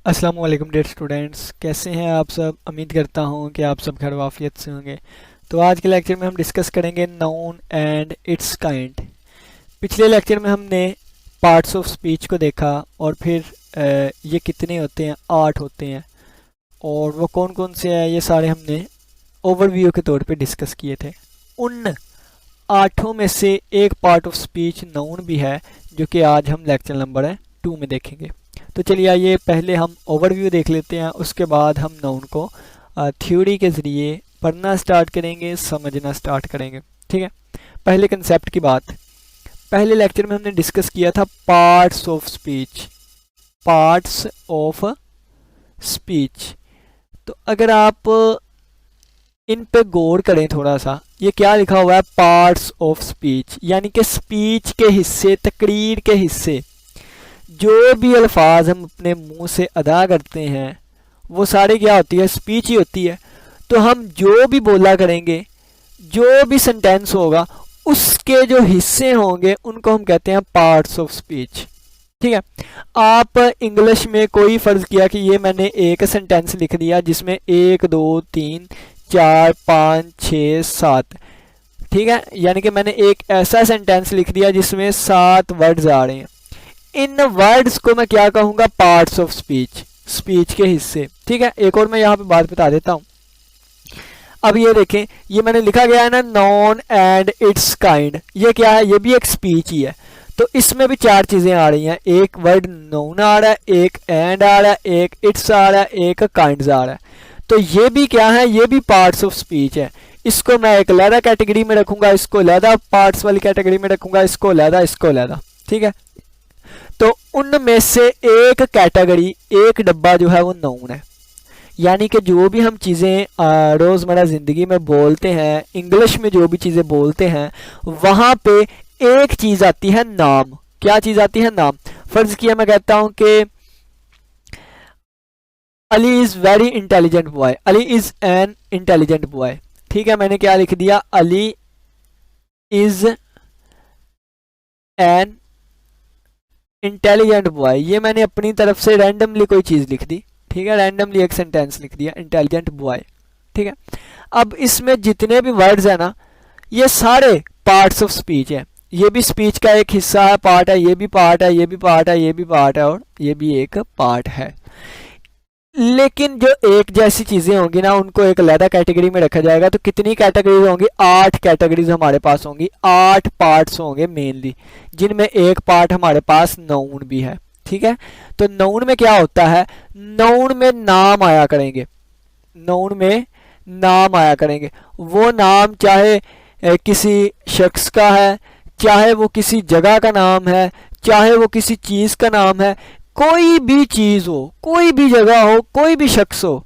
अस्सलाम वालेकुम dear students, कैसे हैं आप सब। उम्मीद करता हूं कि आप सब खैर वाफियत से होंगे। तो आज के लेक्चर में हम डिस्कस करेंगे नाउन एंड इट्स काइंड। पिछले लेक्चर में हमने पार्ट्स ऑफ स्पीच को देखा और फिर ये कितने होते हैं, 8 होते हैं, और वो कौन कौन से हैं ये सारे हमने ओवरव्यू के तौर पे डिस्कस किए थे। उन 8 में से एक पार्ट ऑफ स्पीच नाउन भी है, जो कि आज हम लेक्चर नंबर 2 में देखेंगे। तो चलिए आइए पहले हम ओवरव्यू देख लेते हैं, उसके बाद हम नाउन को थ्योरी के ज़रिए पढ़ना स्टार्ट करेंगे, समझना स्टार्ट करेंगे। ठीक है, पहले कंसेप्ट की बात। पहले लेक्चर में हमने डिस्कस किया था parts of speech. Parts of speech, तो अगर आप इन पे गौर करें थोड़ा सा, ये क्या लिखा हुआ है, पार्ट्स ऑफ स्पीच, यानी कि स्पीच के हिस्से, तकरीर के हिस्से। जो भी अल्फाज हम अपने मुंह से अदा करते हैं वो सारे क्या होती है, स्पीच ही होती है। तो हम जो भी बोला करेंगे, जो भी सेंटेंस होगा, उसके जो हिस्से होंगे उनको हम कहते हैं पार्ट्स ऑफ स्पीच। ठीक है, आप इंग्लिश में कोई फ़र्ज़ किया कि ये मैंने एक सेंटेंस लिख दिया जिसमें 1 2 3 4 5 6 7, ठीक है, यानी कि मैंने एक ऐसा सेंटेंस लिख दिया जिसमें 7 वर्ड्स आ रहे हैं। इन वर्ड्स को मैं क्या कहूँगा, पार्ट्स ऑफ स्पीच, स्पीच के हिस्से। ठीक है, एक और मैं यहाँ पे बात बता देता हूँ। अब ये देखें, ये मैंने लिखा गया है ना, नॉन एंड इट्स काइंड। ये क्या है, ये भी एक स्पीच ही है। तो इसमें भी 4 चीज़ें आ रही हैं, एक वर्ड नॉन आ रहा है, एक एंड आ रहा है, एक इट्स आ रहा है, एक काइंड्स आ रहा है। तो ये भी क्या है, ये भी पार्ट्स ऑफ स्पीच है। इसको मैं एक अलहदा कैटेगरी में रखूंगा, इसको अलहदा पार्ट्स वाली कैटेगरी में रखूंगा, इसको अलहदा, इसको अलहदा। ठीक है, तो उनमें से एक कैटेगरी, एक डब्बा जो है वो नाउन है। यानी कि जो भी हम चीज़ें रोज़मर्रा ज़िंदगी में बोलते हैं, इंग्लिश में जो भी चीज़ें बोलते हैं, वहाँ पे एक चीज़ आती है नाम। क्या चीज़ आती है, नाम। फ़र्ज़ किया मैं कहता हूँ कि Ali is very intelligent boy, Ali is an intelligent boy. ठीक है, मैंने क्या लिख दिया, Ali is an intelligent boy. ये मैंने अपनी तरफ से रैंडमली कोई चीज़ लिख दी। ठीक है, रैंडमली एक सेंटेंस लिख दिया, इंटेलिजेंट बॉय। ठीक है, अब इसमें जितने भी वर्ड्स हैं ना, ये सारे पार्ट्स ऑफ स्पीच है। ये भी स्पीच का एक हिस्सा है, पार्ट है, ये भी पार्ट है, ये भी पार्ट है, ये भी पार्ट है, और ये भी एक पार्ट है। लेकिन जो एक जैसी चीज़ें होंगी ना, उनको एक अलग कैटेगरी में रखा जाएगा। तो कितनी कैटेगरीज होंगी, 8 कैटेगरीज हमारे पास होंगी, 8 पार्ट्स होंगे मेनली, जिनमें एक पार्ट हमारे पास नाउन भी है। ठीक है, तो नाउन में क्या होता है, नाउन में नाम आया करेंगे, नाउन में नाम आया करेंगे। वो नाम चाहे किसी शख्स का है, चाहे वो किसी जगह का नाम है, चाहे वो किसी चीज़ का नाम है। कोई भी चीज़ हो, कोई भी जगह हो, कोई भी शख्स हो,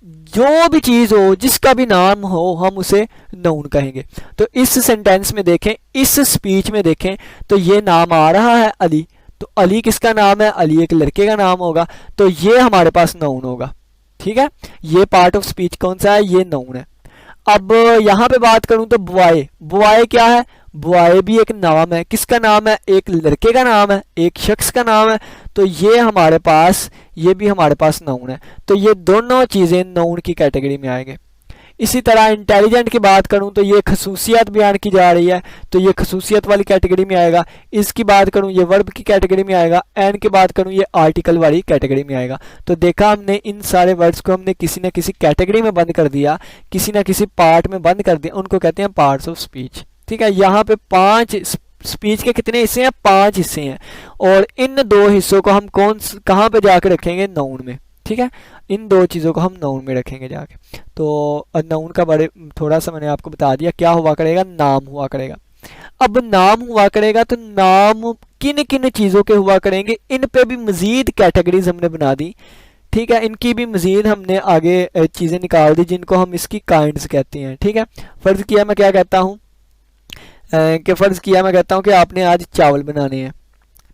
जो भी चीज़ हो, जिसका भी नाम हो, हम उसे नाउन कहेंगे। तो इस सेंटेंस में देखें, इस स्पीच में देखें, तो ये नाम आ रहा है अली। तो अली किसका नाम है, अली एक लड़के का नाम होगा, तो ये हमारे पास नाउन होगा। ठीक है, ये पार्ट ऑफ स्पीच कौन सा है, ये नाउन है। अब यहाँ पे बात करूं तो बॉय, बॉय क्या है, बॉय भी एक नाम है। किसका नाम है, एक लड़के का नाम है, एक शख्स का नाम है। तो ये हमारे पास, ये भी हमारे पास नाउन है। तो ये दोनों चीज़ें नाउन की कैटेगरी में आएंगे। इसी तरह इंटेलिजेंट की बात करूं तो ये खसूसियत बयान की जा रही है, तो ये खसूसियत वाली कैटेगरी में आएगा। इसकी बात करूं, ये वर्ब की कैटेगरी में आएगा। एंड की बात करूं, ये आर्टिकल वाली कैटेगरी में आएगा। तो देखा हमने, इन सारे वर्ड्स को हमने किसी न किसी कैटेगरी में बंद कर दिया, किसी न किसी पार्ट में बंद कर दिया, उनको कहते हैं पार्ट्स ऑफ स्पीच। ठीक है, यहाँ पे 5 स्पीच के कितने हिस्से हैं, 5 हिस्से हैं, और इन 2 हिस्सों को हम कहाँ पे जाके रखेंगे, नाउन में। ठीक है, इन 2 चीज़ों को हम नाउन में रखेंगे जाके। तो नाउन का बड़े थोड़ा सा मैंने आपको बता दिया, क्या हुआ करेगा, नाम हुआ करेगा। अब नाम हुआ करेगा, तो नाम किन किन चीज़ों के हुआ करेंगे, इन पे भी मज़ीद कैटेगरीज हमने बना दी। ठीक है, इनकी भी मज़ीद हमने आगे चीज़ें निकाल दी, जिनको हम इसकी काइंड्स कहते हैं। ठीक है, फ़र्ज़ किया मैं क्या कहता हूँ, कि फ़र्ज़ किया मैं कहता हूँ कि आपने आज चावल बनाने हैं।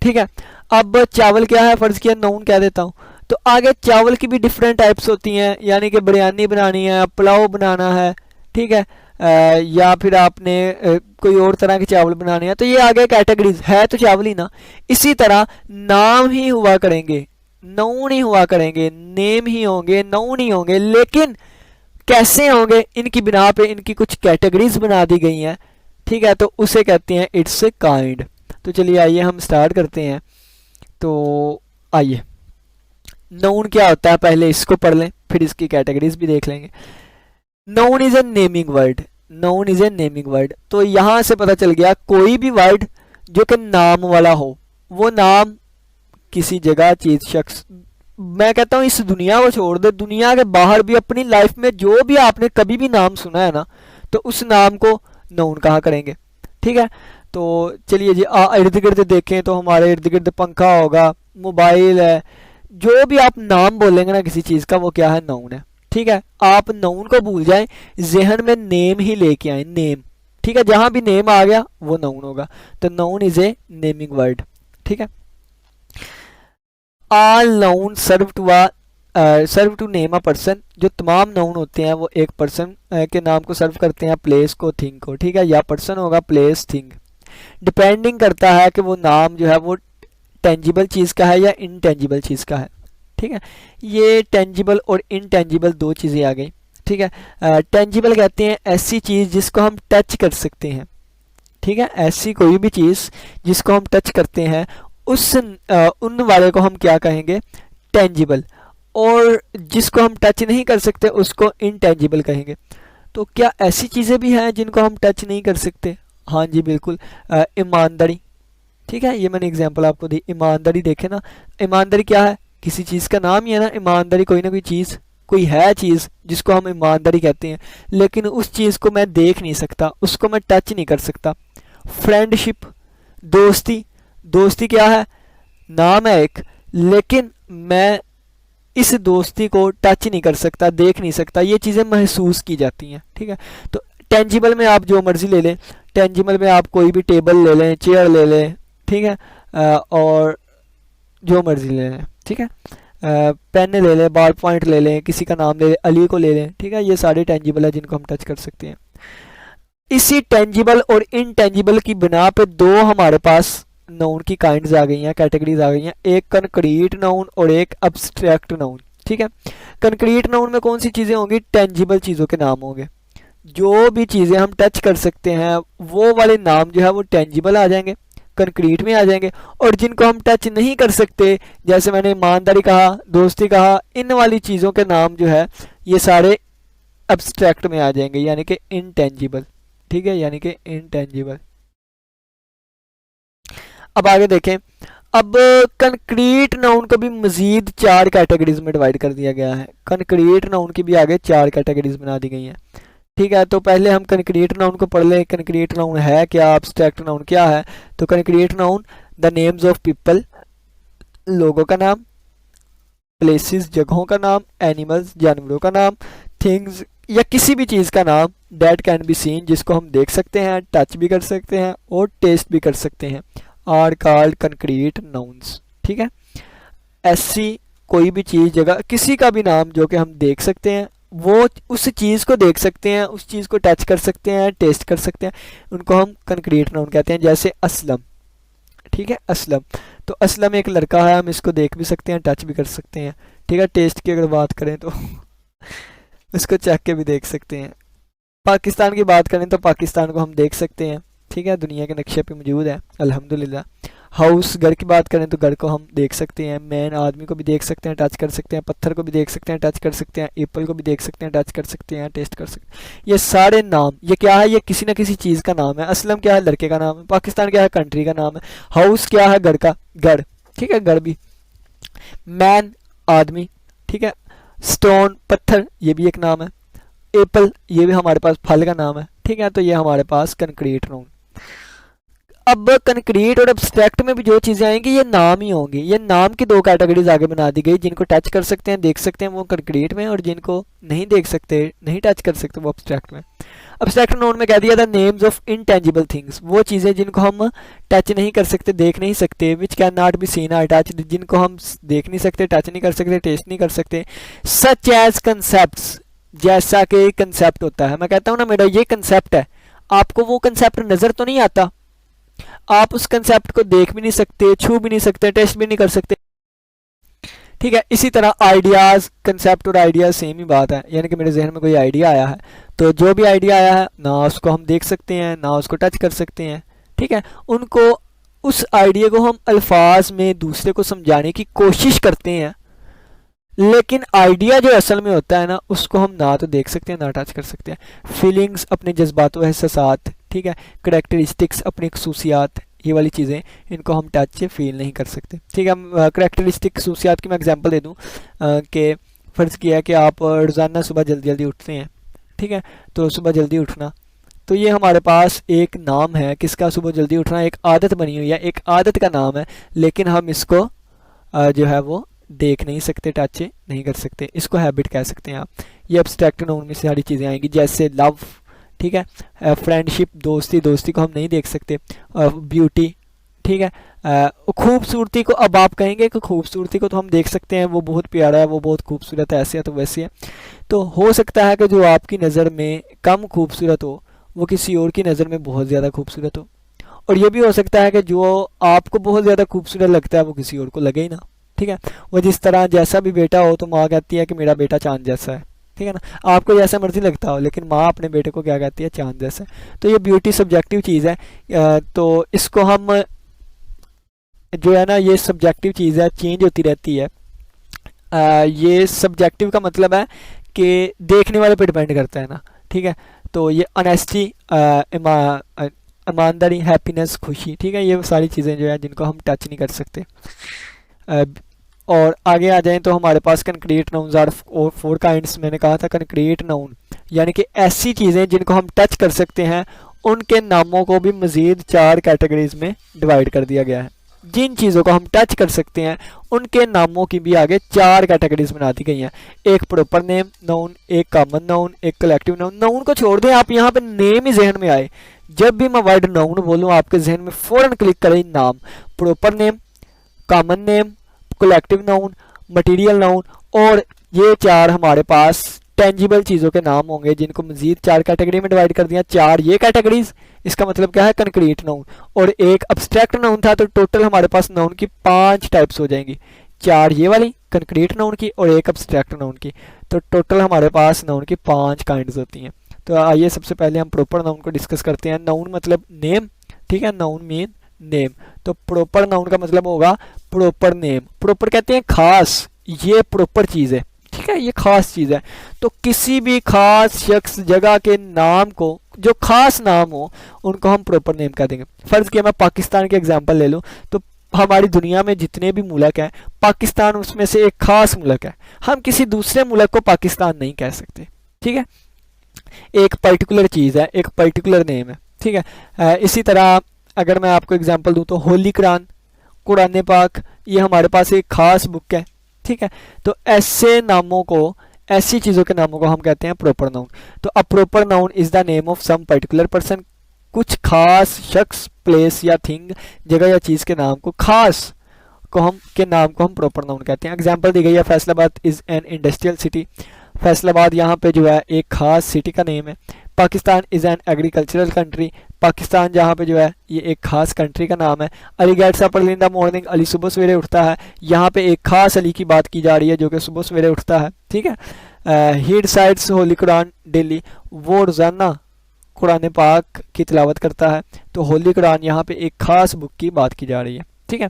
ठीक है, अब चावल क्या है, फ़र्ज़ किया नाउन कह देता हूँ। तो आगे चावल की भी डिफरेंट टाइप्स होती हैं, यानी कि बिरयानी बनानी है, पुलाव बनाना है। ठीक है, या फिर आपने कोई और तरह के चावल बनाने हैं, तो ये आगे कैटेगरीज है, तो चावल ही ना। इसी तरह नाम ही हुआ करेंगे, नाउन ही हुआ करेंगे, नेम ही होंगे, नाउन ही होंगे। लेकिन कैसे होंगे, इनकी बिना पे इनकी कुछ कैटेगरीज बना दी गई हैं, ठीक है, तो उसे कहते हैं इट्स ए काइंड। तो चलिए आइए हम स्टार्ट करते हैं। तो आइए, नाउन क्या होता है पहले इसको पढ़ लें, फिर इसकी कैटेगरीज भी देख लेंगे। Noun is a naming word, noun is a naming word. तो यहां से पता चल गया कोई भी वर्ड जो कि नाम वाला हो, वो नाम किसी जगह, चीज, शख्स, मैं कहता हूं इस दुनिया को छोड़ दे, दुनिया के बाहर भी अपनी लाइफ में जो भी आपने कभी भी नाम सुना है ना, तो उस नाम को नाउन कहा करेंगे, ठीक है। तो चलिए जी, इर्द गिर्द देखें तो हमारे इर्द गिर्द पंखा होगा, मोबाइल है, जो भी आप नाम बोलेंगे ना किसी चीज का, वो क्या है, नाउन है, ठीक है। आप नाउन को भूल जाएं, जहन में नेम ही लेके आए, नेम, ठीक है। जहां भी नेम आ गया वो नाउन होगा। तो noun is a naming word, ठीक है। All noun serve to name a person, जो तमाम नाउन होते हैं वो एक पर्सन के नाम को सर्व करते हैं, प्लेस को, थिंग को, ठीक है। या पर्सन होगा, प्लेस, थिंग, डिपेंडिंग करता है कि वो नाम जो है वो टेंजिबल चीज़ का है या इनटेंजिबल चीज़ का है, ठीक है। ये टेंजिबल और इनटेंजिबल दो चीज़ें आ गई, ठीक है। टेंजिबल कहते हैं ऐसी चीज़ जिसको हम टच कर सकते हैं, ठीक है। ऐसी कोई भी चीज़ जिसको हम टच करते हैं, उन वाले को हम क्या कहेंगे, टेंजिबल। और जिसको हम टच नहीं कर सकते उसको इनटेंजिबल कहेंगे। तो क्या ऐसी चीज़ें भी हैं जिनको हम टच नहीं कर सकते? हाँ जी बिल्कुल, ईमानदारी, ठीक है। ये मैंने एग्जांपल आपको दी, ईमानदारी, देखे ना, ईमानदारी क्या है, किसी चीज़ का नाम ही है ना ईमानदारी। कोई ना कोई चीज़, कोई है चीज़ जिसको हम ईमानदारी कहते हैं, लेकिन उस चीज़ को मैं देख नहीं सकता, उसको मैं टच नहीं कर सकता। फ्रेंडशिप, दोस्ती, दोस्ती क्या है, नाम है एक, लेकिन मैं इस दोस्ती को टच नहीं कर सकता, देख नहीं सकता, ये चीज़ें महसूस की जाती हैं, ठीक है। तो टेंजिबल में आप जो मर्जी ले लें, टेंजिबल में आप कोई भी टेबल ले लें, चेयर ले लें, ठीक है, और जो मर्जी ले लें, ठीक है। पेन ले लें, बॉल पॉइंट ले लें, किसी का नाम ले लें, अली को ले लें, ठीक है। ये सारे टेंजिबल है जिनको हम टच कर सकते हैं। इसी टेंजिबल और इनटेंजिबल की बिना पे दो हमारे पास नाउन की काइंड्स आ गई हैं, कैटेगरीज आ गई हैं, एक कंक्रीट नाउन और एक अब्स्ट्रैक्ट नाउन, ठीक है। कंक्रीट नाउन में कौन सी चीज़ें होंगी, टेंजिबल चीज़ों के नाम होंगे, जो भी चीज़ें हम टच कर सकते हैं वो वाले नाम जो है वो टेंजिबल आ जाएंगे, कंक्रीट में आ जाएंगे। और जिनको हम टच नहीं कर सकते, जैसे मैंने ईमानदारी कहा, दोस्ती कहा, इन वाली चीज़ों के नाम जो है ये सारे अब्स्ट्रैक्ट में आ जाएंगे, यानी कि इनटेंजिबल, ठीक है, यानी कि इनटेंजिबल। अब आगे देखें, अब कंक्रीट नाउन को भी मजीद 4 कैटेगरीज में डिवाइड कर दिया गया है। कंक्रीट नाउन की भी आगे 4 कैटेगरीज बना दी गई हैं, ठीक है। तो पहले हम कंक्रीट नाउन को पढ़ लें। कंक्रीट नाउन है क्या, अब्स्ट्रैक्ट नाउन क्या है? तो concrete noun the names of people, लोगों का नाम, प्लेसेस, जगहों का नाम, एनिमल्स, जानवरों का नाम, थिंग्स या किसी भी चीज़ का नाम, दैट कैन बी सीन, जिसको हम देख सकते हैं, टच भी कर सकते हैं और टेस्ट भी कर सकते हैं, आर कॉल्ड कंक्रीट नाउन्स, ठीक है। ऐसी कोई भी चीज़, जगह, किसी का भी नाम जो कि हम देख सकते हैं, वो उस चीज़ को देख सकते हैं, उस चीज़ को टच कर सकते हैं, टेस्ट कर सकते हैं, उनको हम कंक्रीट नाउन कहते हैं। जैसे असलम, ठीक है, असलम, तो असलम एक लड़का है, हम इसको देख भी सकते हैं, टच भी कर सकते हैं, ठीक है। टेस्ट की अगर बात करें तो इसको चख के भी देख सकते हैं। पाकिस्तान की बात करें तो पाकिस्तान को हम देख सकते हैं, ठीक है, दुनिया के नक्शे पे मौजूद है अल्हम्दुलिल्लाह। हाउस, घर की बात करें तो घर को हम देख सकते हैं, मैन, आदमी को भी देख सकते हैं, टच कर सकते हैं, पत्थर को भी देख सकते हैं, टच कर सकते हैं, एप्पल को भी देख सकते हैं, टच कर सकते हैं, टेस्ट कर सकते हैं। ये सारे नाम, ये क्या है, ये किसी ना किसी चीज़ का नाम है। असलम क्या है, लड़के का नाम है। पाकिस्तान क्या है, कंट्री का नाम है। हाउस क्या है, घर का, घर, ठीक है, घर भी। मैन, आदमी, ठीक है। स्टोन, पत्थर, ये भी एक नाम है। एप्पल, ये भी हमारे पास फल का नाम है, ठीक है। तो ये हमारे पास कंक्रीट नाउन। अब कंक्रीट और एब्स्ट्रैक्ट में भी जो चीज़ें आएंगी ये नाम ही होंगी। ये नाम की 2 कैटेगरीज आगे बना दी गई, जिनको टच कर सकते हैं, देख सकते हैं, वो कंक्रीट में, और जिनको नहीं देख सकते, नहीं टच कर सकते, वो एब्स्ट्रैक्ट में। एब्स्ट्रैक्ट नाउन में कह दिया the names of intangible things, वो चीज़ें जिनको हम टच नहीं कर सकते, देख नहीं सकते, which can not be seen और टच, जिनको हम देख नहीं सकते, टच नहीं कर सकते, टेस्ट नहीं कर सकते। सच एज कंसेप्ट, जैसा कि कंसेप्ट होता है। मैं कहता हूँ ना मेरा ये कंसेप्ट है, आपको वो कंसेप्ट नज़र तो नहीं आता, आप उस कंसेप्ट को देख भी नहीं सकते, छू भी नहीं सकते, टेस्ट भी नहीं कर सकते, ठीक है। इसी तरह आइडियाज़, कंसेप्ट और आइडियाज़ सेम ही बात है, यानी कि मेरे जहन में कोई आइडिया आया है तो जो भी आइडिया आया है ना उसको हम देख सकते हैं ना उसको टच कर सकते हैं, ठीक है। उनको, उस आइडिया को हम अल्फाज में दूसरे को समझाने की कोशिश करते हैं, लेकिन आइडिया जो असल में होता है ना उसको हम ना तो देख सकते हैं ना टच कर सकते हैं। फीलिंग्स, अपने जज्बात व एहसासात, ठीक है, करैक्टरिस्टिक्स, अपनी खसूसियात, ये वाली चीज़ें इनको हम टच से फील नहीं कर सकते, ठीक है। करैक्टरिस्टिक खसूसियात की मैं एग्जांपल दे दूं कि फ़र्ज़ किया कि आप रोज़ाना सुबह जल्दी जल्दी उठते हैं, ठीक है। तो सुबह जल्दी उठना, तो ये हमारे पास एक नाम है किसका, सुबह जल्दी उठना एक आदत बनी हुई है, एक आदत का नाम है, लेकिन हम इसको जो है वो देख नहीं सकते, टच नहीं कर सकते, इसको हैबिट कह सकते हैं आप। ये एब्स्ट्रैक्ट नाउन में सारी चीज़ें आएंगी, जैसे लव, ठीक है, फ्रेंडशिप, दोस्ती, दोस्ती को हम नहीं देख सकते, ब्यूटी, ठीक है, खूबसूरती को अब आप कहेंगे कि खूबसूरती को तो हम देख सकते हैं, वो बहुत प्यारा है, वो बहुत खूबसूरत है, ऐसे है तो वैसे है। तो हो सकता है कि जो आपकी नज़र में कम खूबसूरत हो वो किसी और की नज़र में बहुत ज़्यादा खूबसूरत हो, और ये भी हो सकता है कि जो आपको बहुत ज़्यादा खूबसूरत लगता है वो किसी और को लगे ही ना, ठीक है। वो जिस तरह जैसा भी बेटा हो तो माँ कहती है कि मेरा बेटा चांद जैसा है, ठीक है ना, आपको जैसा मर्जी लगता हो लेकिन माँ अपने बेटे को क्या कहती है, चांद जैसा। तो ये ब्यूटी सब्जेक्टिव चीज़ है, तो इसको हम जो है ना, ये सब्जेक्टिव चीज़ है, चेंज होती रहती है। ये सब्जेक्टिव का मतलब है कि देखने वाले पे डिपेंड करता है ना, ठीक है। तो ये ऑनेस्टी, ईमानदारी, हैप्पीनेस, खुशी, ठीक है, ये सारी चीज़ें जो है जिनको हम टच नहीं कर सकते। और आगे आ जाएं तो हमारे पास concrete nouns are four kinds, मैंने कहा था कंक्रीट नाउन यानी कि ऐसी चीज़ें जिनको हम टच कर सकते हैं, उनके नामों को भी मज़ीद 4 कैटेगरीज में डिवाइड कर दिया गया है। जिन चीज़ों को हम टच कर सकते हैं उनके नामों की भी आगे 4 कैटेगरीज बना दी गई हैं। एक प्रॉपर नेम नाउन, एक कॉमन नाउन, एक कलेक्टिव नाउन। नाउन को छोड़ दें, आप यहाँ पे नेम ही जहन में आए, जब भी मैं वर्ड नाउन बोलूँ आपके जहन में फ़ौरन क्लिक करें नाम, proper name, common name, collective noun, material noun, और ये 4 हमारे पास टेंजिबल चीज़ों के नाम होंगे जिनको मजीद 4 कैटेगरी में डिवाइड कर दिया। 4 ये कैटेगरीज, इसका मतलब क्या है, कंक्रीट नाउन, और एक अब्स्ट्रैक्ट नाउन था, तो टोटल हमारे पास नाउन की 5 टाइप्स हो जाएंगी। 4 ये वाली कंक्रीट नाउन की और एक अब्स्ट्रैक्ट नाउन की, तो टोटल हमारे पास नाउन की 5 काइंड्स होती हैं। तो आइए सबसे पहले हम प्रॉपर नाउन को डिस्कस करते हैं। नाउन मतलब नेम, ठीक है, नाउन मीन नेम, तो प्रॉपर नाउन का मतलब होगा प्रॉपर नेम। प्रॉपर कहते हैं खास, ये प्रॉपर चीज़ है, ठीक है, ये खास चीज़ है। तो किसी भी खास शख्स, जगह के नाम को, जो खास नाम हो, उनको हम प्रॉपर नेम कह देंगे। फ़र्ज़ किया मैं पाकिस्तान के एग्जांपल ले लूँ, तो हमारी दुनिया में जितने भी मुल्क हैं, पाकिस्तान उसमें से एक खास मुल्क है, हम किसी दूसरे मुल्क को पाकिस्तान नहीं कह सकते, ठीक है। एक पर्टिकुलर चीज़ है, एक पर्टिकुलर नेम है, ठीक है। इसी तरह अगर मैं आपको एग्जांपल दूं तो होली कुरान, कुरान पाक, ये हमारे पास एक खास बुक है, ठीक है। तो ऐसे नामों को, ऐसी चीज़ों के नामों को हम कहते हैं प्रॉपर नाउन। तो a proper noun is the name of some particular person, कुछ खास शख्स, प्लेस या थिंग, जगह या चीज़ के नाम को, खास को हम के नाम को हम प्रॉपर नाउन कहते हैं। एग्जाम्पल दी गई है, Faisalabad is an industrial city, Faisalabad यहाँ पे जो है एक खास सिटी का नेम है। Pakistan is an agricultural country, Pakistan जहाँ पे जो है ये एक खास कंट्री का नाम है। Ali gets up early in the morning, Ali सुबह सवेरे उठता है, यहाँ पे एक खास अली की बात की जा रही है जो कि सुबह सवेरे उठता है, ठीक है। He decides Holi Quran daily, वो रोज़ाना कुरान पाक की तिलावत करता है। तो होली कुरान यहाँ पे एक खास बुक की बात की जा रही है, ठीक है।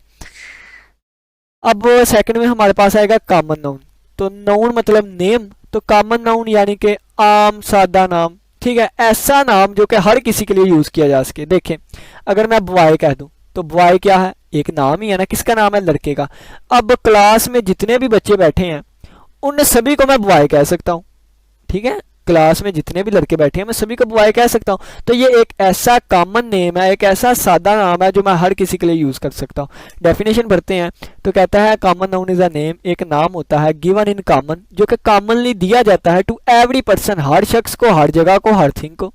अब सेकंड में हमारे पास आएगा कॉमन नाउन। तो नाउन मतलब नेम, तो कॉमन नाउन यानी कि आम सादा नाम, ठीक है, ऐसा नाम जो कि हर किसी के लिए यूज़ किया जा सके। देखें, अगर मैं बॉय कह दूं तो बॉय क्या है, एक नाम ही है ना, किसका नाम है, लड़के का। अब क्लास में जितने भी बच्चे बैठे हैं उन सभी को मैं बॉय कह सकता हूँ, ठीक है, क्लास में जितने भी लड़के बैठे हैं मैं सभी को बॉय कह सकता हूँ। तो ये एक ऐसा कॉमन नेम है, एक ऐसा सादा नाम है जो मैं हर किसी के लिए यूज़ कर सकता हूँ। डेफिनेशन पढ़ते हैं तो कहता है common noun is a name, एक नाम होता है गिवन इन कॉमन, जो कि कॉमनली दिया जाता है टू एवरी पर्सन, हर शख्स को, हर जगह को, हर थिंग को,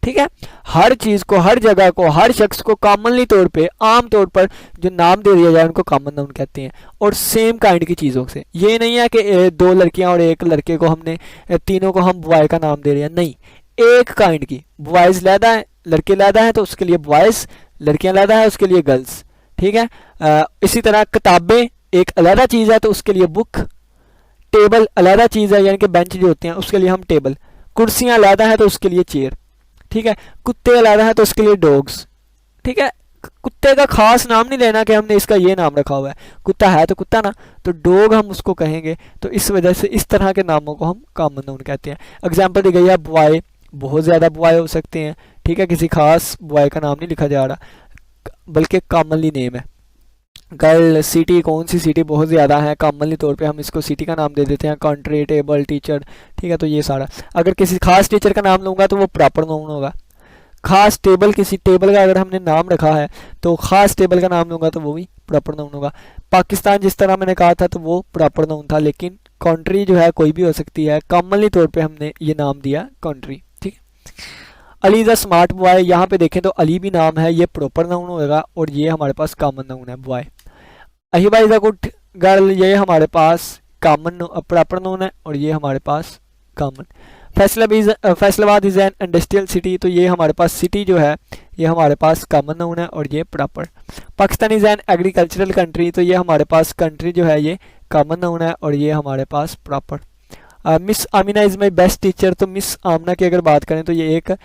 ठीक है, हर चीज़ को, हर जगह को, हर शख्स को कॉमनली तौर पे, आम तौर पर जो नाम दे दिया जाए उनको कॉमन नाउन कहते हैं। और सेम काइंड की चीज़ों से, ये नहीं है कि 2 लड़कियां और 1 लड़के को हमने, तीनों को हम बॉय का नाम दे रहे हैं, नहीं, एक काइंड की, बॉयज़ लैदा है, लड़के लैदा है तो उसके लिए बॉयज़, लड़कियां लैदा है उसके लिए गर्ल्स, ठीक है। इसी तरह किताबें एक अलहदा चीज़ है तो उसके लिए बुक, टेबल अलहदा चीज़ है यानी कि बेंच जो होते हैं उसके लिए हम टेबल, कुर्सियाँ अलहदा है तो उसके लिए चेयर, ठीक है, कुत्ते अलहदा है तो उसके लिए डॉग्स, ठीक है। कुत्ते का खास नाम नहीं लेना कि हमने इसका ये नाम रखा हुआ है, कुत्ता है तो कुत्ता ना, तो डॉग हम उसको कहेंगे, तो इस वजह से इस तरह के नामों को हम कॉमन नाउन कहते हैं। एग्जाम्पल दी गई है बॉय, बहुत ज़्यादा बॉय हो सकते हैं, ठीक है, किसी खास बॉय का नाम नहीं लिखा जा रहा बल्कि कॉमनली नेम है। गर्ल, सिटी, कौन सी सिटी बहुत ज़्यादा है, कॉमनली तौर पे हम इसको सिटी का नाम दे देते हैं। कंट्री, टेबल, टीचर, ठीक है, तो ये सारा। अगर किसी खास टीचर का नाम लूँगा तो वो प्रॉपर नाउन होगा। खास टेबल, किसी टेबल का अगर हमने नाम रखा है तो खास टेबल का नाम लूँगा तो वो भी प्रॉपर नाउन होगा। पाकिस्तान जिस तरह मैंने कहा था तो वो प्रॉपर नाउन था, लेकिन कंट्री जो है कोई भी हो सकती है, कॉमनली तौर पे हमने ये नाम दिया कंट्री, ठीक है। Ali is a smart boy, यहाँ पे देखें तो अली भी नाम है, ये प्रॉपर नाउन होगा और ये हमारे पास कॉमन नाउन है boy. Ahiba is a good girl, ये हमारे पास कॉमन प्रॉपर नाउन है और ये हमारे पास common. Faisalabad is an industrial city, तो ये हमारे पास सिटी जो है ये हमारे पास कॉमन नाउन है और ये proper. Pakistan is an agricultural country, तो ये हमारे पास कंट्री जो है ये कॉमन नाउन है और ये हमारे पास proper. Miss Amina is my best teacher, तो मिस आमिना की अगर बात करें तो ये एक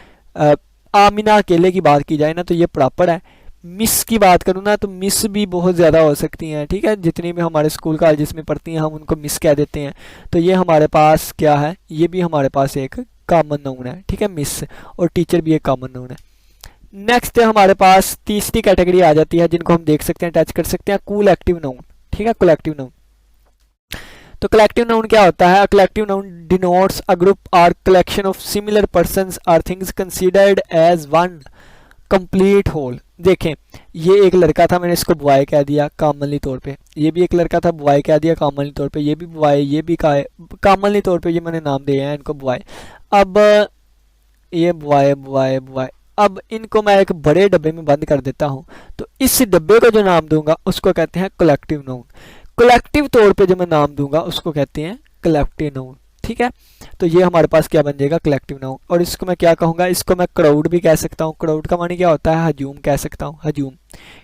आमिना अकेले की बात की जाए ना तो ये प्रॉपर है। मिस की बात करूँ ना तो मिस भी बहुत ज़्यादा हो सकती हैं, ठीक है, जितनी भी हमारे स्कूल कॉलेजेस में पढ़ती हैं हम उनको मिस कह देते हैं, तो ये हमारे पास क्या है, ये भी हमारे पास एक कॉमन नाउन है, ठीक है, मिस, और टीचर भी एक कॉमन नाउन है। नेक्स्ट हमारे पास तीसरी कैटेगरी आ जाती है जिनको हम देख सकते हैं, टच कर सकते हैं, कलेक्टिव नाउन, ठीक है, कलेक्टिव नाउन। तो कलेक्टिव नाउन क्या होता है? Collective noun denotes a group और कलेक्शन ऑफ सिमिलर पर्संस और things considered as one complete whole. देखें, ये एक लड़का था, मैंने इसको बॉय कह दिया कॉमनली तौर पे, ये भी एक लड़का था, बॉय कह दिया कॉमनली तौर पे, ये भी बॉय, ये भी कॉमनली तौर पे ये मैंने नाम दिए हैं इनको बॉय। अब ये बॉय बॉय बॉय, अब इनको मैं एक बड़े डब्बे में बंद कर देता हूँ, तो इस डब्बे को जो नाम दूंगा उसको कहते हैं कलेक्टिव नाउन। कलेक्टिव तौर पे जो मैं नाम दूंगा उसको कहते हैं कलेक्टिव नाउन, ठीक है। तो ये हमारे पास क्या बन जाएगा, कलेक्टिव नाउन। और इसको मैं क्या कहूँगा, इसको मैं क्राउड भी कह सकता हूँ, क्राउड का मानी क्या होता है, हजूम कह सकता हूँ, हजूम।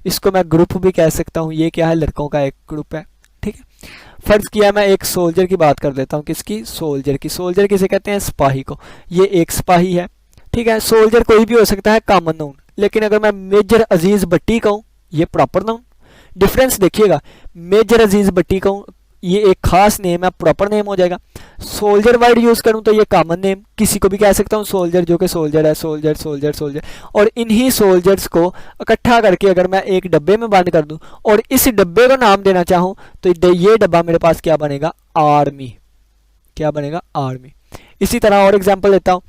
इसको मैं ग्रुप भी कह सकता हूँ, ये क्या है, लड़कों का एक ग्रुप है, ठीक है। फर्ज किया मैं एक सोल्जर की बात कर देता हूँ, किसकी, सोल्जर की। सोल्जर किसे कहते हैं, सिपाही को, ये एक सिपाही है, ठीक है। सोल्जर कोई भी हो सकता है, कॉमन नाउन। लेकिन अगर मैं मेजर अजीज भट्टी कहूँ, ये प्रॉपर नाउन। डिफरेंस देखिएगा, मेजर अजीज भट्टी कहूँ ये एक खास नेम है, प्रॉपर नेम हो जाएगा। सोल्जर वर्ड यूज करूं तो ये कॉमन नेम, किसी को भी कह सकता हूं सोल्जर, जो कि सोल्जर है, सोल्जर सोल्जर सोल्जर। और इन्हीं सोल्जर्स को इकट्ठा करके अगर मैं एक डब्बे में बंद कर दूं और इस डब्बे को नाम देना चाहूं तो ये डब्बा मेरे पास क्या बनेगा, आर्मी, क्या बनेगा, आर्मी। इसी तरह और एग्जाम्पल देता हूं,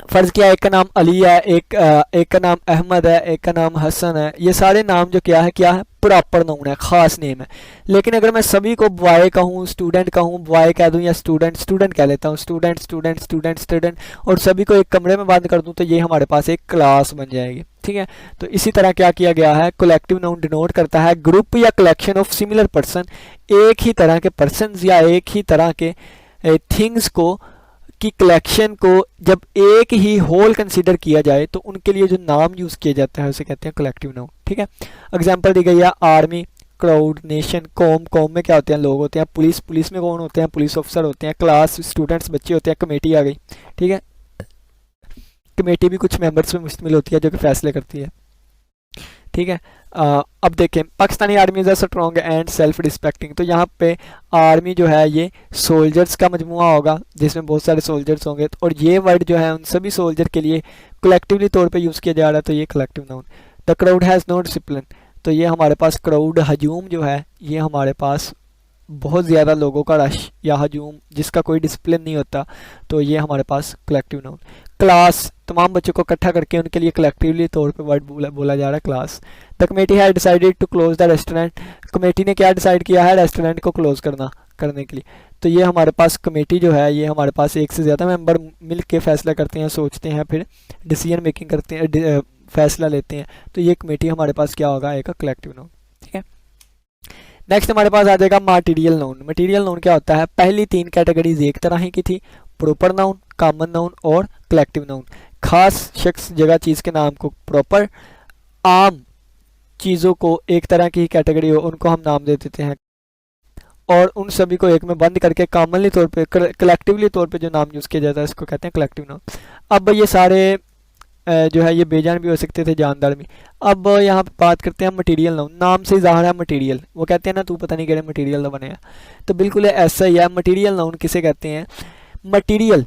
फर्ज किया एक का नाम अली है, एक का नाम अहमद है, एक का नाम हसन है, ये सारे नाम जो क्या है, प्रॉपर नाउन है, खास नेम है। लेकिन अगर मैं सभी को बॉय कहूँ, स्टूडेंट कहूँ, बॉय कह दूँ या स्टूडेंट कह लेता हूँ, स्टूडेंट स्टूडेंट स्टूडेंट स्टूडेंट, और सभी को एक कमरे में बंद कर दूँ तो ये हमारे पास एक क्लास बन जाएगी, ठीक है। तो इसी तरह क्या किया गया है, कलेक्टिव नाउन डिनोट करता है ग्रुप या कलेक्शन ऑफ सिमिलर पर्सन, एक ही तरह के पर्सन या एक ही तरह के थिंग्स को की कलेक्शन को जब एक ही होल कंसीडर किया जाए तो उनके लिए जो नाम यूज किया जाता है उसे कहते हैं कलेक्टिव नाउन, ठीक है। एग्जांपल दी गई है आर्मी, क्राउड, नेशन, कॉम में क्या होते हैं, लोग होते हैं, पुलिस में कौन होते हैं, पुलिस ऑफिसर होते हैं, क्लास स्टूडेंट्स बच्चे होते हैं, कमेटी आ गई, ठीक है। कमेटी भी कुछ मेंबर्स में मुश्तमिल होती है जो कि फैसले करती है, ठीक है। अब देखें, Pakistani army is strong and self respecting, तो यहाँ पे आर्मी जो है ये सोल्जर्स का मजमुआ होगा जिसमें बहुत सारे सोल्जर्स होंगे, और ये वर्ड जो है उन सभी सोल्जर के लिए कलेक्टिवली तौर पे यूज़ किया जा रहा है, तो ये collective noun. The crowd has no discipline, तो ये हमारे पास क्राउड, हजूम जो है ये हमारे पास बहुत ज़्यादा लोगों का रश या हजूम जिसका कोई डिसिप्लिन नहीं होता, तो ये हमारे पास कलेक्टिव नाउन। क्लास, तमाम बच्चों को इकट्ठा करके उनके लिए कलेक्टिवली तौर पे वर्ड बोला जा रहा है, क्लास। द कमेटी है decided to close the restaurant, committee ने क्या डिसाइड किया है, रेस्टोरेंट को क्लोज करने के लिए। तो ये हमारे पास कमेटी जो है ये हमारे पास एक से ज़्यादा मेंबर मिल के फैसला करते हैं, सोचते हैं, फिर डिसीजन मेकिंग करते हैं, फैसला लेते हैं, तो ये कमेटी हमारे पास क्या होगा, एक कलेक्टिव नाउन, ठीक है। नेक्स्ट हमारे पास आ जाएगा मटीरियल नाउन। मटीरियल नाउन क्या होता है, पहली तीन कैटेगरीज एक तरह ही की थी, प्रॉपर नाउन, कॉमन नाउन और कलेक्टिव नाउन। खास शख्स, जगह, चीज़ के नाम को प्रॉपर, आम चीज़ों को एक तरह की कैटेगरी हो उनको हम नाम दे देते हैं, और उन सभी को एक में बंद करके कॉमनली तौर पे कलेक्टिवली तौर पे जो नाम यूज़ किया जाता है इसको कहते हैं कलेक्टिव नाउन। अब ये सारे जो है ये बेजान भी हो सकते थे, जानदार भी। अब यहाँ पे बात करते हैं मटेरियल नाउन। नाम से ज़ाहिर है मटेरियल, वो कहते हैं ना तू पता नहीं केड़े मटेरियल का बने, तो बिल्कुल ऐसा ही है। मटेरियल नाउन किसे कहते हैं? मटेरियल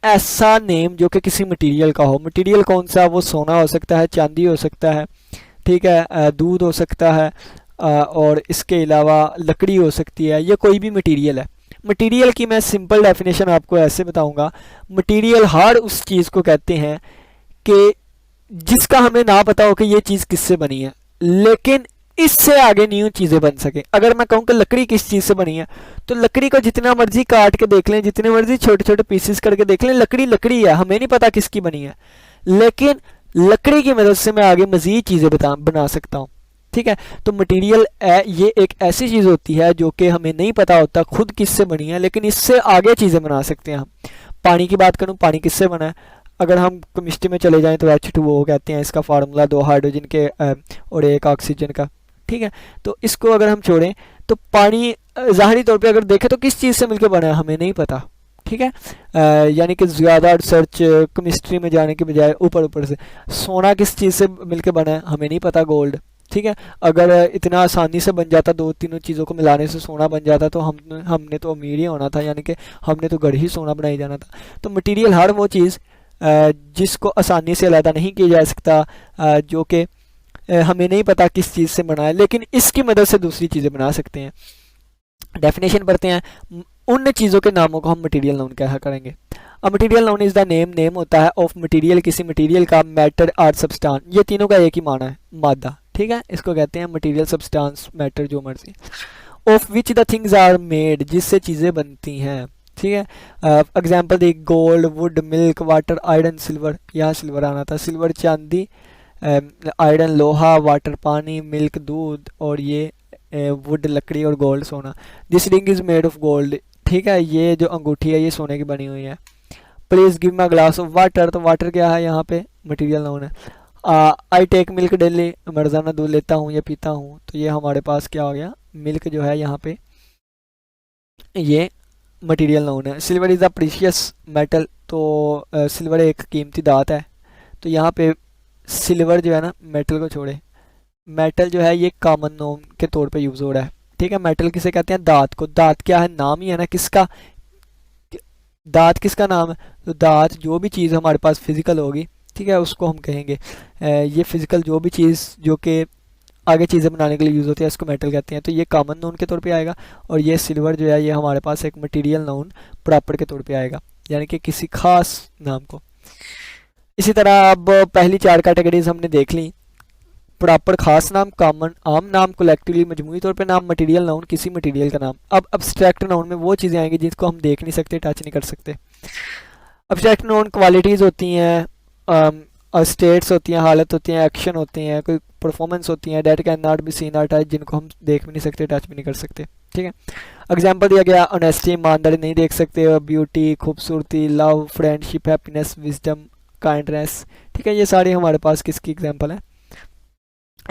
ऐसा नेम जो कि किसी मटेरियल का हो। मटेरियल कौन सा? वो सोना हो सकता है, चांदी हो सकता है, ठीक है, दूध हो सकता है, और इसके अलावा लकड़ी हो सकती है, ये कोई भी मटेरियल है। मटेरियल की मैं सिंपल डेफिनेशन आपको ऐसे बताऊंगा, मटेरियल हर उस चीज़ को कहते हैं कि जिसका हमें ना पता हो कि ये चीज़ किससे बनी है, लेकिन इससे आगे न्यू चीज़ें बन सके। अगर मैं कहूँ कि लकड़ी किस चीज़ से बनी है, तो लकड़ी को जितना मर्जी काट के देख लें, जितने मर्जी छोटे छोटे पीसेस करके देख लें, लकड़ी लकड़ी है, हमें नहीं पता किसकी बनी है, लेकिन लकड़ी की मदद से मैं आगे मज़ीद चीज़ें बना सकता हूँ, ठीक है। तो मटेरियल ये एक ऐसी चीज़ होती है जो कि हमें नहीं पता होता खुद किससे बनी है, लेकिन इससे आगे चीज़ें बना सकते हैं हम। पानी की बात करूँ, पानी किससे बना है? अगर हम केमिस्ट्री में चले जाएं तो H2O कहते हैं, इसका फार्मूला 2 हाइड्रोजन के और 1 ऑक्सीजन का, ठीक है। तो इसको अगर हम छोड़ें तो पानी ज़ाहिरी तौर पे अगर देखें तो किस चीज़ से मिलकर बना है हमें नहीं पता, ठीक है। यानी कि ज़्यादा रिसर्च केमिस्ट्री में जाने के बजाय ऊपर ऊपर से सोना किस चीज़ से मिलकर बना है हमें नहीं पता, गोल्ड, ठीक है। अगर इतना आसानी से बन जाता, दो तीनों चीज़ों को मिलाने से सोना बन जाता, तो हमने तो अमीर ही होना था, यानी कि हमने तो गढ़ ही सोना बनाई जाना था। तो मटेरियल हर वो चीज़ जिसको आसानी से अलहदा नहीं किया जा सकता, जो कि हमें नहीं पता किस चीज़ से बना है, लेकिन इसकी मदद से दूसरी चीज़ें बना सकते हैं। डेफिनेशन पढ़ते हैं। उन चीज़ों के नामों को हम मटेरियल नाउन कहा करेंगे। अब material noun is the name, name होता है ऑफ मटेरियल, किसी मटेरियल का, मैटर आर सब्सटेंस, ये तीनों का एक ही माना है, मादा, ठीक है। इसको कहते हैं मटेरियल, सब्सटेंस, मैटर, जो मर्जी। Of which the things are made, जिससे चीज़ें बनती हैं, ठीक है। एग्जाम्पल दी, gold, wood, milk, water, iron, silver, यहाँ सिल्वर आना था, सिल्वर चांदी, आयरन लोहा, वाटर पानी, मिल्क दूध, और ये वुड लकड़ी, और गोल्ड सोना। This ring is made of gold, ठीक है, ये जो अंगूठी है ये सोने की बनी हुई है। Please give my glass of water, तो वाटर क्या है यहाँ पे? मटेरियल नाउन है। आई टेक मिल्क डेली, मैं रोजाना दूध लेता हूँ या पीता हूँ, तो ये हमारे पास क्या हो गया? मिल्क जो है यहाँ पे ये मटेरियल नाउन है। Silver is a precious metal, तो सिल्वर एक कीमती धात है, तो यहाँ पे सिल्वर जो है ना, मेटल को छोड़े, मेटल जो है ये कॉमन नाउन के तौर पे यूज़ हो रहा है, ठीक है। मेटल किसे कहते हैं? दात को। दात क्या है? नाम ही है ना, किसका? दात किसका नाम है? तो दात जो भी चीज़ हमारे पास फिजिकल होगी, ठीक है, उसको हम कहेंगे ये फिजिकल जो भी चीज़ जो कि आगे चीज़ें बनाने के लिए यूज़ होती है, इसको मेटल कहते हैं। तो ये कॉमन नाउन के तौर पे आएगा, और ये सिल्वर जो है ये हमारे पास एक मटेरियल नाउन प्रॉपर के तौर पे आएगा, यानी कि किसी खास नाम को। इसी तरह अब पहली 4 कैटेगरीज हमने देख ली, प्रॉपर खास नाम, कॉमन आम नाम, कलेक्टिवली मजमूई तौर पे नाम, मटेरियल नाउन किसी मटेरियल का नाम। अब अब्स्ट्रैक्ट नाउन में वो चीज़ें आएंगी जिसको हम देख नहीं सकते, टच नहीं कर सकते। अब्स्ट्रैक्ट नाउन क्वालिटीज़ होती हैं, स्टेट्स होती हैं, हालत होती हैं, एक्शन होती हैं, कोई परफॉर्मेंस होती हैं, date can not be seen और टच, जिनको हम देख भी नहीं सकते, टच भी नहीं कर सकते, ठीक है। एग्जाम्पल दिया गया, ऑनेस्टी, ईमानदारी नहीं देख सकते, ब्यूटी, खूबसूरती, love, friendship, happiness, wisdom, kindness, ठीक है। ये सारी हमारे पास किसकी एग्जाम्पल है?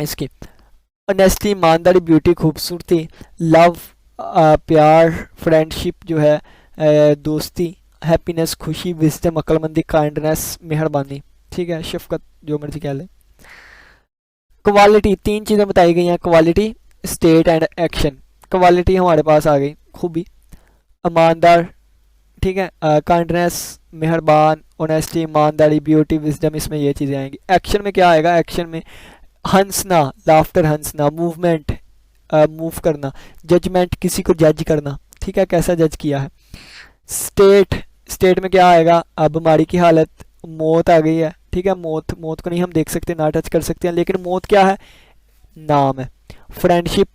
इसकी ऑनेस्टी, ईमानदारी, ब्यूटी, खूबसूरती, लव प्यार, फ्रेंडशिप जो है दोस्ती, हैप्पीनेस खुशी, विजडम अक्लमंदी, काइंडनेस मेहरबानी, ठीक है, शफकत, जो मर्जी कह लें। क्वालिटी, 3 चीज़ें बताई गई हैं, quality, state and action. Quality हमारे पास आ गई, खूबी, ईमानदार, ठीक है, काइंडनेस मेहरबान, ऑनेस्टी, ईमानदारी, ब्यूटी, विजडम, इसमें ये चीज़ें आएंगी। एक्शन में क्या आएगा? एक्शन में हंसना, लाफ्टर, हंसना, मूवमेंट, मूव करना, जजमेंट, किसी को जज करना, ठीक है, कैसा जज किया है। स्टेट, स्टेट में क्या आएगा? बीमारी की हालत, मौत आ गई है, ठीक है, मौत, मौत को नहीं हम देख सकते, ना टच कर सकते हैं, लेकिन मौत क्या है? नाम है। फ्रेंडशिप,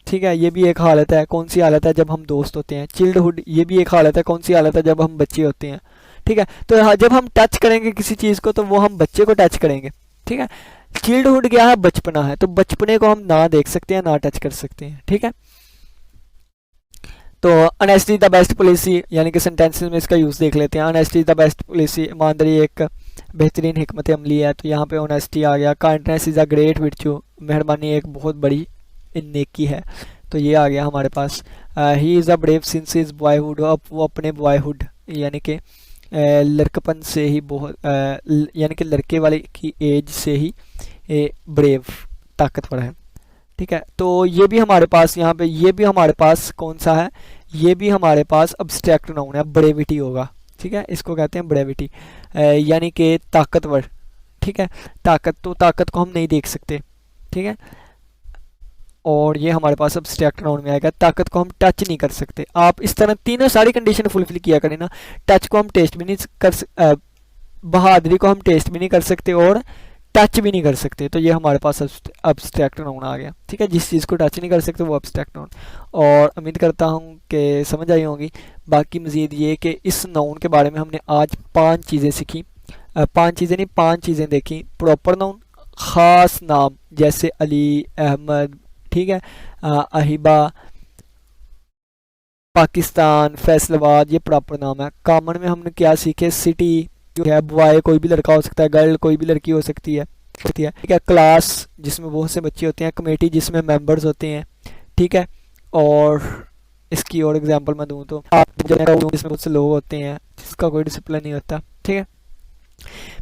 ठीक है, ये भी एक हालत है, कौन सी हालत है? जब हम दोस्त होते हैं। चिल्डहुड, ये भी एक हालत है, कौन सी हालत है? जब हम बच्चे होते हैं, ठीक है। तो जब हम टच करेंगे किसी चीज़ को तो वो हम बच्चे को टच करेंगे, ठीक है। चिल्डहुड क्या है? बचपना है, तो बचपने को हम ना देख सकते हैं, ना टच कर सकते हैं, ठीक है। तो ऑनेस्टी द बेस्ट पॉलिसी, यानी कि सेंटेंसेस में इसका यूज़ देख लेते हैं। ऑनेस्टी द बेस्ट पॉलिसी, ईमानदारी एक बेहतरीन हिकमत अमली है, तो यहाँ पे ऑनेस्टी आ गया। काइंडनेस इज़ अ ग्रेट विर्चू, मेहरबानी एक बहुत बड़ी नेकी है। तो ये आ गया हमारे पास। He is a brave since is boyhood, अब वो अपने बॉयहुड यानी कि लड़कपन से ही बहुत यानी कि लड़के वाले की एज से ही ब्रेव ताकतवर है। ठीक है, तो ये भी हमारे पास यहाँ पे, ये भी हमारे पास कौन सा है, ये भी हमारे पास अब्स्ट्रैक्ट नाउन है, ब्रेविटी होगा। ठीक है, इसको कहते हैं ब्रेविटी, यानी कि ताकतवर। ठीक है, ताकत, तो ताकत को हम नहीं देख सकते। ठीक है, और ये हमारे पास अब्स्ट्रैक्ट नाउन में आएगा। ताकत को हम टच नहीं कर सकते। आप इस तरह तीनों सारी कंडीशन फुलफिल किया करें ना। टच को हम टेस्ट भी नहीं कर बहादुरी को हम टेस्ट भी नहीं कर सकते और टच भी नहीं कर सकते। तो ये हमारे पास अब्स्ट्रैक्ट नाउन आ गया। ठीक है, जिस चीज़ को टच नहीं कर सकते वो अब्स्ट्रैक्ट नाउन। और उम्मीद करता हूँ कि समझ आई होंगी। बाकी मज़ीद ये कि इस नाउन के बारे में हमने आज 5 चीज़ें सीखी, 5 चीज़ें नहीं 5 चीज़ें देखी। प्रॉपर नाउन, ख़ास नाम जैसे अली, अहमद, ठीक है, अहिबा, पाकिस्तान, फैसलाबाद, ये प्रॉपर नाम है। कॉमन में हमने क्या सीखे, सिटी जो है, बॉय कोई भी लड़का हो सकता है, गर्ल कोई भी लड़की हो सकती है। ठीक है, क्लास जिसमें बहुत से बच्चे होते हैं, कमेटी जिसमें मेंबर्स होते हैं। ठीक है, और इसकी और एग्जांपल मैं दूं तो आप जिसमें बहुत से लोग होते हैं जिसका कोई डिसिप्लिन नहीं होता। ठीक है,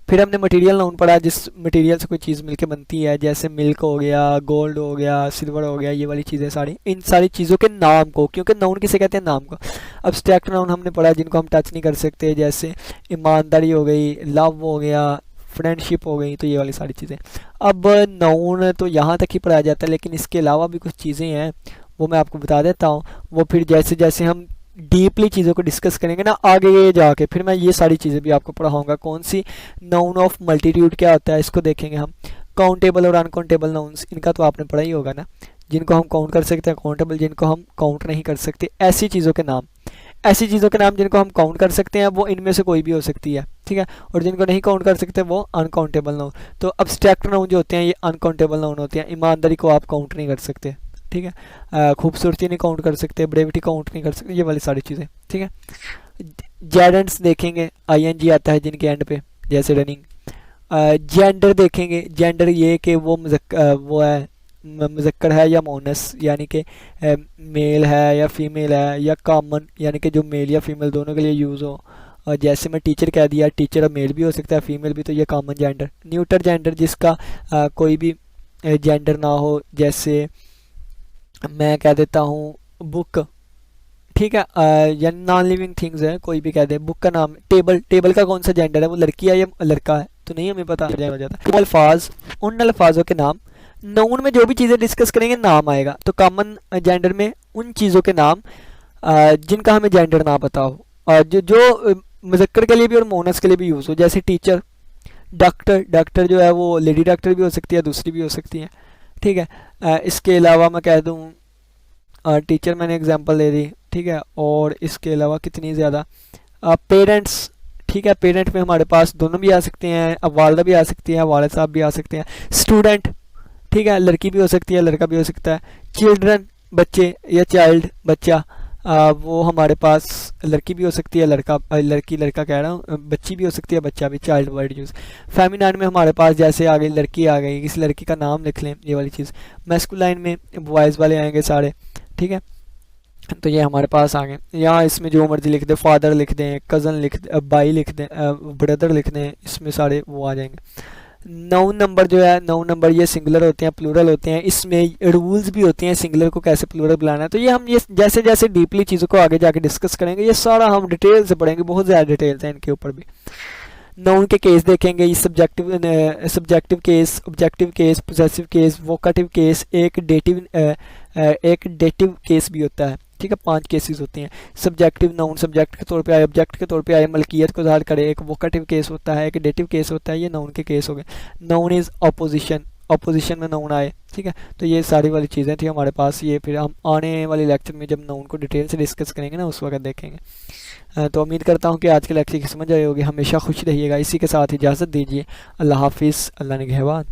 फिर हमने मटेरियल नाउन पढ़ा, जिस मटेरियल से कोई चीज़ मिलके बनती है, जैसे मिल्क हो गया, गोल्ड हो गया, सिल्वर हो गया, ये वाली चीज़ें सारी। इन सारी चीज़ों के नाम को, क्योंकि नाउन किसे कहते हैं, नाम को। अब्स्ट्रैक्ट नाउन हमने पढ़ा जिनको हम टच नहीं कर सकते, जैसे ईमानदारी हो गई, लव हो गया, फ्रेंडशिप हो गई, तो ये वाली सारी चीज़ें। अब नाउन तो यहाँ तक ही पढ़ाया जाता है, लेकिन इसके अलावा भी कुछ चीज़ें हैं वो मैं आपको बता देता हूँ। वो फिर जैसे जैसे हम डीपली चीज़ों को डिस्कस करेंगे ना आगे जाके, फिर मैं ये सारी चीज़ें भी आपको पढ़ाऊंगा। कौन सी, नाउन ऑफ मल्टीट्यूड क्या होता है, इसको देखेंगे हम। काउंटेबल और अनकाउंटेबल नाउन्स, इनका तो आपने पढ़ा ही होगा ना। जिनको हम काउंट कर सकते हैं काउंटेबल, जिनको हम काउंट नहीं कर सकते ऐसी चीज़ों के नाम। ऐसी चीज़ों के नाम जिनको हम काउंट कर सकते हैं वो इनमें से कोई भी हो सकती है। ठीक है, और जिनको नहीं काउंट कर सकते वो अनकाउंटेबल नाउन। तो अब्स्ट्रैक्ट नाउन जो होते हैं ये अनकाउंटेबल नाउन होते हैं। ईमानदारी को आप काउंट नहीं कर सकते। ठीक है, खूबसूरती नहीं काउंट कर सकते, ब्रेविटी काउंट नहीं कर सकते, ये वाली सारी चीज़ें। ठीक है, जेडेंट्स देखेंगे, आईएनजी आता है जिनके एंड पे, जैसे रनिंग। जेंडर देखेंगे, जेंडर ये कि वो वो है मुज़क्कर है या मोनस, यानी कि मेल है या फीमेल है, या कॉमन यानी कि जो मेल या फीमेल दोनों के लिए यूज़ हो। और जैसे मैं टीचर कह दिया, टीचर मेल भी हो सकता है फीमेल भी, तो ये कॉमन जेंडर। न्यूट्रल जेंडर जिसका कोई भी जेंडर ना हो, जैसे मैं कह देता हूँ बुक। ठीक है, या नॉन लिविंग थिंग्स है, कोई भी कह दे। बुक का नाम टेबल, टेबल का कौन सा जेंडर है, वो लड़की है या लड़का है, तो नहीं हमें पता हो जाता। अल्फाज, उन अल्फाजों के नाम। नाउन में जो भी चीज़ें डिस्कस करेंगे नाम आएगा। तो कॉमन जेंडर में उन चीज़ों के नाम जिनका हमें जेंडर ना पता हो, और जो मुज़क्कर के लिए भी और मोनस के लिए भी यूज़ हो, जैसे टीचर, डॉक्टर। डॉक्टर जो है वो लेडी डॉक्टर भी हो सकती है, दूसरी भी हो सकती है। ठीक है, इसके अलावा मैं कह दूँ टीचर, मैंने एग्जांपल दे दी। ठीक है, और इसके अलावा कितनी ज़्यादा, पेरेंट्स। ठीक है, पेरेंट में हमारे पास दोनों भी आ सकते हैं, अब वालदा भी आ सकती है, वालिद साहब भी आ सकते हैं। स्टूडेंट, ठीक है, लड़की भी हो सकती है, लड़का भी हो सकता है। चिल्ड्रन, बच्चे या चाइल्ड, बच्चा, वो हमारे पास लड़की भी हो सकती है, लड़का, लड़की लड़का कह रहा हूँ, बच्ची भी हो सकती है, बच्चा भी, चाइल्ड वर्ड यूज़। फेमिनाइन में हमारे पास जैसे आ गई लड़की, आ गई, किसी लड़की का नाम लिख लें, ये वाली चीज़। मैस्कुलाइन में बॉयज़ वाले आएंगे सारे। ठीक है, तो ये हमारे पास आ गए। यहाँ इसमें जो मर्जी लिख दें, फादर लिख दें, कज़न लिख दें, भाई लिख दें, ब्रदर लिख दें, इसमें सारे वो आ जाएंगे। नाउन नंबर जो है, नाउन नंबर ये सिंगुलर होते हैं, प्लूरल होते हैं, इसमें रूल्स भी होते हैं सिंगुलर को कैसे प्लूरल बुलाना है। तो ये हम ये जैसे जैसे डीपली चीज़ों को आगे जाके डिस्कस करेंगे, ये सारा हम डिटेल से पढ़ेंगे, बहुत ज़्यादा डिटेल्स हैं इनके ऊपर भी। नाउन के केस देखेंगे, ये subjective case, objective case, possessive case, vocative case, एक डेटिव केस भी होता है। ठीक है, 5 केसेस होते हैं। सब्जेक्टिव नाउन सब्जेक्ट के तौर पे आए, ऑब्जेक्ट के तौर पे आए, मलकियत को ज़ाहिर करे। एक वोकेटिव केस होता है, एक डेटिव केस होता है, ये नाउन के केस हो गए। नाउन इज़ ऑपोजिशन, ऑपोजिशन में नाउन आए। ठीक है, तो ये सारी वाली चीज़ें थी हमारे पास। ये फिर हम आने वाले लेक्चर में जब नाउन को डिटेल से डिस्कस करेंगे ना, उस वक्त देखेंगे। तो उम्मीद करता हूँ कि आज के लेक्चर की समझ आई होगी। हमेशा खुश रहिएगा। इसी के साथ इजाज़त दीजिए। अल्लाह हाफिज़, अल्लाह निगहबान।